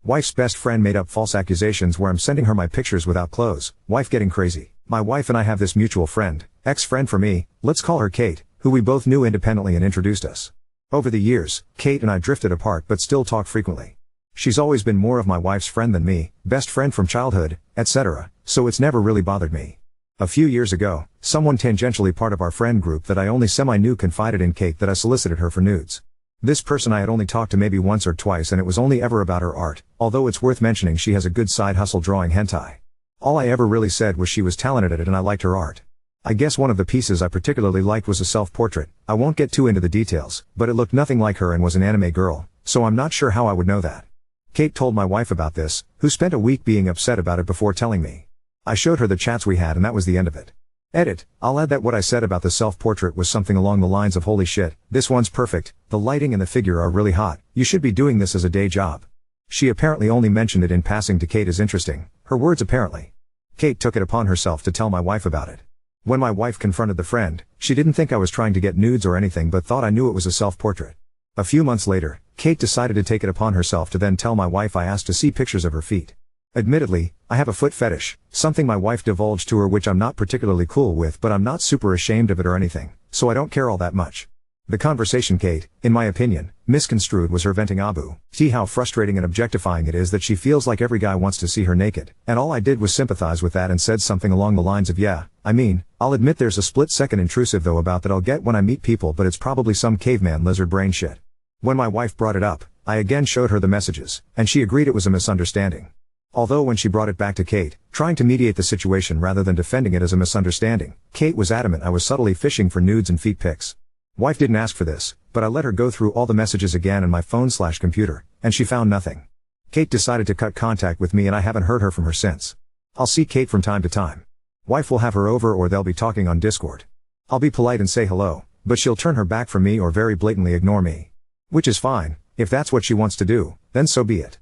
Wife's best friend made up false accusations where I'm sending her my pictures without clothes. Wife getting crazy. My wife and I have this mutual friend, ex-friend for me, let's call her Kate, who we both knew independently and introduced us. Over the years, Kate and I drifted apart but still talk frequently. She's always been more of my wife's friend than me, best friend from childhood, etc., so it's never really bothered me. A few years ago, someone tangentially part of our friend group that I only semi-knew confided in Kate that I solicited her for nudes. This person I had only talked to maybe once or twice and it was only ever about her art, although it's worth mentioning she has a good side hustle drawing hentai. All I ever really said was she was talented at it and I liked her art. I guess one of the pieces I particularly liked was a self-portrait. I won't get too into the details, but it looked nothing like her and was an anime girl, so I'm not sure how I would know that. Kate told my wife about this, who spent a week being upset about it before telling me. I showed her the chats we had and that was the end of it. Edit, I'll add that what I said about the self-portrait was something along the lines of holy shit, this one's perfect, the lighting and the figure are really hot, you should be doing this as a day job. She apparently only mentioned it in passing to Kate as interesting, her words apparently. Kate took it upon herself to tell my wife about it. When my wife confronted the friend, she didn't think I was trying to get nudes or anything but thought I knew it was a self-portrait. A few months later, Kate decided to take it upon herself to then tell my wife I asked to see pictures of her feet. Admittedly, I have a foot fetish, something my wife divulged to her which I'm not particularly cool with but I'm not super ashamed of it or anything, so I don't care all that much. The conversation Kate, in my opinion, misconstrued was her venting Abu. See how frustrating and objectifying it is that she feels like every guy wants to see her naked, and all I did was sympathize with that and said something along the lines of yeah, I mean, I'll admit there's a split-second intrusive though about that I'll get when I meet people but it's probably some caveman lizard brain shit. When my wife brought it up, I again showed her the messages, and she agreed it was a misunderstanding. Although when she brought it back to Kate, trying to mediate the situation rather than defending it as a misunderstanding, Kate was adamant I was subtly fishing for nudes and feet pics. Wife didn't ask for this, but I let her go through all the messages again on my phone/computer, and she found nothing. Kate decided to cut contact with me and I haven't heard her from her since. I'll see Kate from time to time. Wife will have her over or they'll be talking on Discord. I'll be polite and say hello, but she'll turn her back from me or very blatantly ignore me. Which is fine, if that's what she wants to do, then so be it.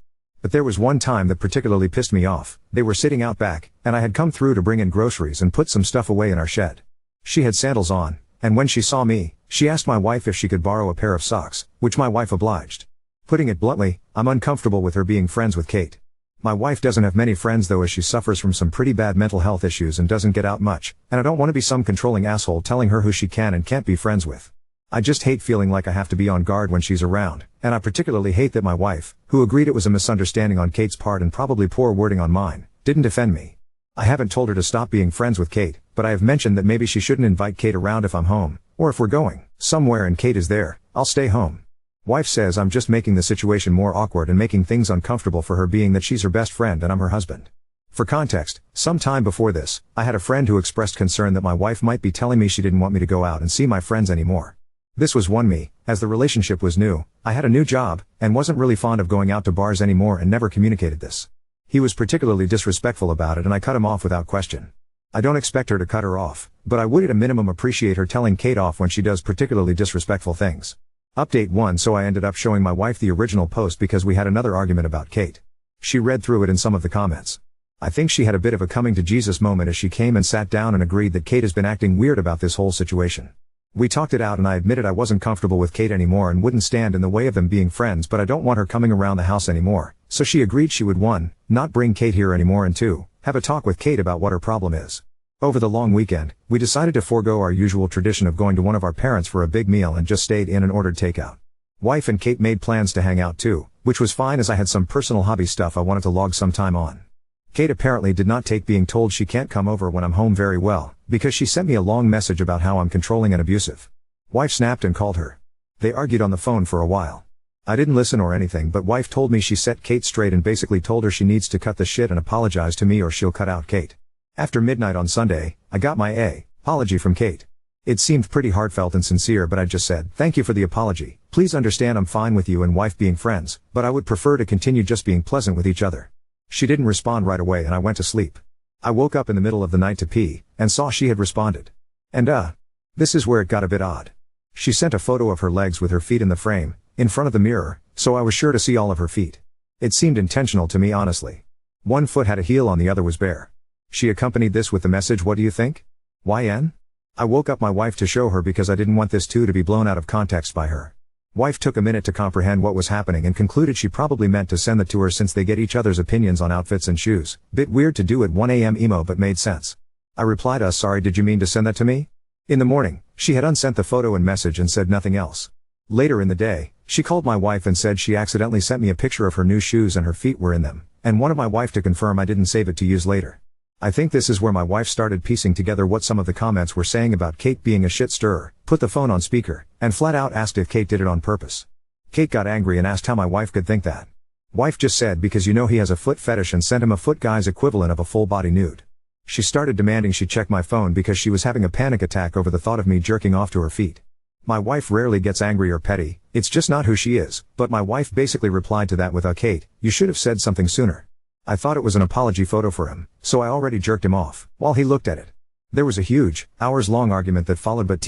But there was one time that particularly pissed me off. They were sitting out back, and I had come through to bring in groceries and put some stuff away in our shed. She had sandals on, and when she saw me, she asked my wife if she could borrow a pair of socks, which my wife obliged. Putting it bluntly, I'm uncomfortable with her being friends with Kate. My wife doesn't have many friends though as she suffers from some pretty bad mental health issues and doesn't get out much, and I don't want to be some controlling asshole telling her who she can and can't be friends with. I just hate feeling like I have to be on guard when she's around, and I particularly hate that my wife, who agreed it was a misunderstanding on Kate's part and probably poor wording on mine, didn't defend me. I haven't told her to stop being friends with Kate, but I have mentioned that maybe she shouldn't invite Kate around if I'm home, or if we're going somewhere and Kate is there, I'll stay home. Wife says I'm just making the situation more awkward and making things uncomfortable for her being that she's her best friend and I'm her husband. For context, some time before this, I had a friend who expressed concern that my wife might be telling me she didn't want me to go out and see my friends anymore. This was one me, as the relationship was new, I had a new job, and wasn't really fond of going out to bars anymore and never communicated this. He was particularly disrespectful about it and I cut him off without question. I don't expect her to cut her off, but I would at a minimum appreciate her telling Kate off when she does particularly disrespectful things. Update 1 So I ended up showing my wife the original post because we had another argument about Kate. She read through it in some of the comments. I think she had a bit of a coming to Jesus moment as she came and sat down and agreed that Kate has been acting weird about this whole situation. We talked it out and I admitted I wasn't comfortable with Kate anymore and wouldn't stand in the way of them being friends but I don't want her coming around the house anymore, so she agreed she would 1. Not bring Kate here anymore and 2. Have a talk with Kate about what her problem is. Over the long weekend, we decided to forego our usual tradition of going to one of our parents for a big meal and just stayed in and ordered takeout. Wife and Kate made plans to hang out too, which was fine as I had some personal hobby stuff I wanted to log some time on. Kate apparently did not take being told she can't come over when I'm home very well, because she sent me a long message about how I'm controlling and abusive. Wife snapped and called her. They argued on the phone for a while. I didn't listen or anything but wife told me she set Kate straight and basically told her she needs to cut the shit and apologize to me or she'll cut out Kate. After midnight on Sunday, I got my apology from Kate. It seemed pretty heartfelt and sincere but I just said, thank you for the apology, please understand I'm fine with you and wife being friends, but I would prefer to continue just being pleasant with each other. She didn't respond right away and I went to sleep. I woke up in the middle of the night to pee, and saw she had responded. And this is where it got a bit odd. She sent a photo of her legs with her feet in the frame, in front of the mirror, so I was sure to see all of her feet. It seemed intentional to me honestly. One foot had a heel on the other was bare. She accompanied this with the message what do you think? YN? I woke up my wife to show her because I didn't want this too to be blown out of context by her. Wife took a minute to comprehend what was happening and concluded she probably meant to send that to her since they get each other's opinions on outfits and shoes. Bit weird to do at 1 a.m. emo, but made sense. I replied, sorry, did you mean to send that to me? In the morning, she had unsent the photo and message and said nothing else. Later in the day, she called my wife and said she accidentally sent me a picture of her new shoes and her feet were in them, and wanted my wife to confirm I didn't save it to use later. I think this is where my wife started piecing together what some of the comments were saying about Kate being a shit stirrer, put the phone on speaker, and flat out asked if Kate did it on purpose. Kate got angry and asked how my wife could think that. Wife just said because you know he has a foot fetish and sent him a foot guy's equivalent of a full body nude. She started demanding she check my phone because she was having a panic attack over the thought of me jerking off to her feet. My wife rarely gets angry or petty, it's just not who she is, but my wife basically replied to that with Kate, you should have said something sooner. I thought it was an apology photo for him, so I already jerked him off, while he looked at it. There was a huge, hours-long argument that followed, but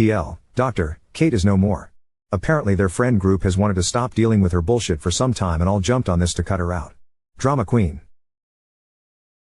Dr. Kate is no more. Apparently their friend group has wanted to stop dealing with her bullshit for some time and all jumped on this to cut her out. Drama queen.